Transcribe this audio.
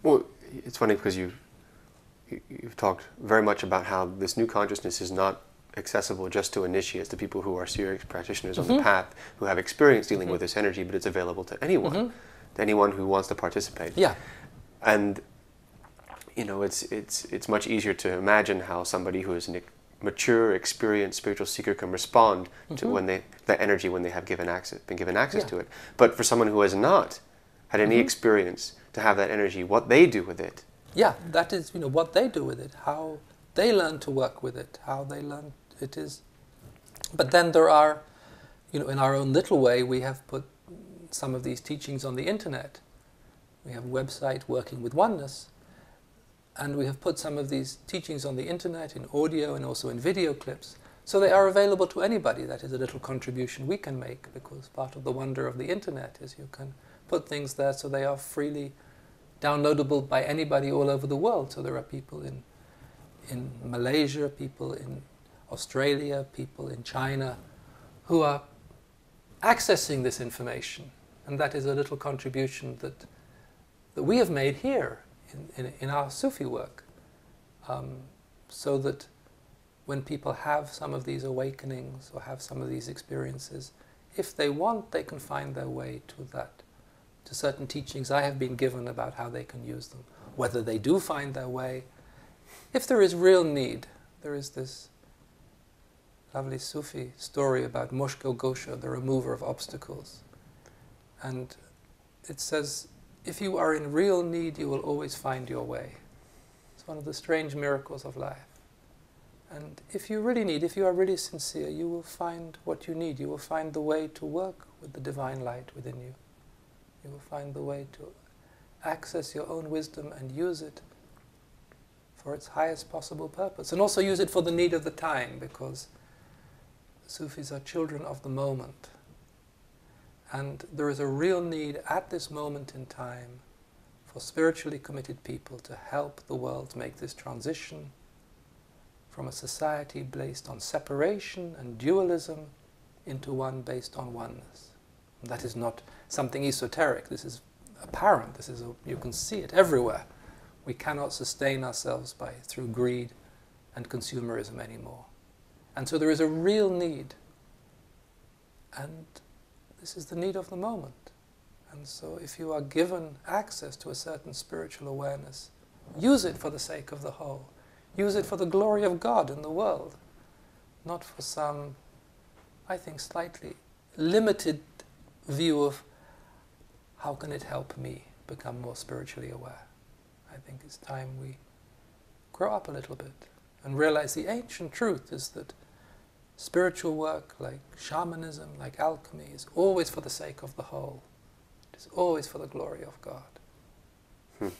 Well, it's funny because you've talked very much about how this new consciousness is not accessible just to initiates, to people who are serious practitioners on the path, who have experience dealing with this energy, but it's available to anyone who wants to participate. Yeah. And you know, it's much easier to imagine how somebody who is an mature, experienced spiritual seeker can respond to when that energy when they have been given access to it. But for someone who has not had any experience to have that energy, what they do with it. Yeah, that is, you know, what they do with it, how they learn to work with it, how they learn it is. But then there are, you know, in our own little way, we have put some of these teachings on the internet. We have a website, Working with Oneness, and we have put some of these teachings on the internet in audio and also in video clips. So they are available to anybody. That is a little contribution we can make, because part of the wonder of the internet is you can put things there so they are freely downloadable by anybody all over the world. So there are people in Malaysia, people in Australia, people in China who are accessing this information. And that is a little contribution that we have made here in our Sufi work, so that when people have some of these awakenings or have some of these experiences, if they want, they can find their way to certain teachings I have been given about how they can use them. Whether they do find their way, if there is real need. There is this lovely Sufi story about Mushko Gosha, the remover of obstacles. And it says, if you are in real need, you will always find your way. It's one of the strange miracles of life. And if you really need, if you are really sincere, you will find what you need. You will find the way to work with the divine light within you. You will find the way to access your own wisdom and use it for its highest possible purpose. And also use it for the need of the time, because Sufis are children of the moment. And there is a real need at this moment in time for spiritually committed people to help the world make this transition from a society based on separation and dualism into one based on oneness. And that is not something esoteric. This is apparent. You can see it everywhere. We cannot sustain ourselves through greed and consumerism anymore. And so there is a real need. And this is the need of the moment. And so if you are given access to a certain spiritual awareness, use it for the sake of the whole. Use it for the glory of God in the world, not for some, I think, slightly limited view of how can it help me become more spiritually aware. I think it's time we grow up a little bit and realize the ancient truth is that spiritual work, like shamanism, like alchemy, is always for the sake of the whole. It is always for the glory of God.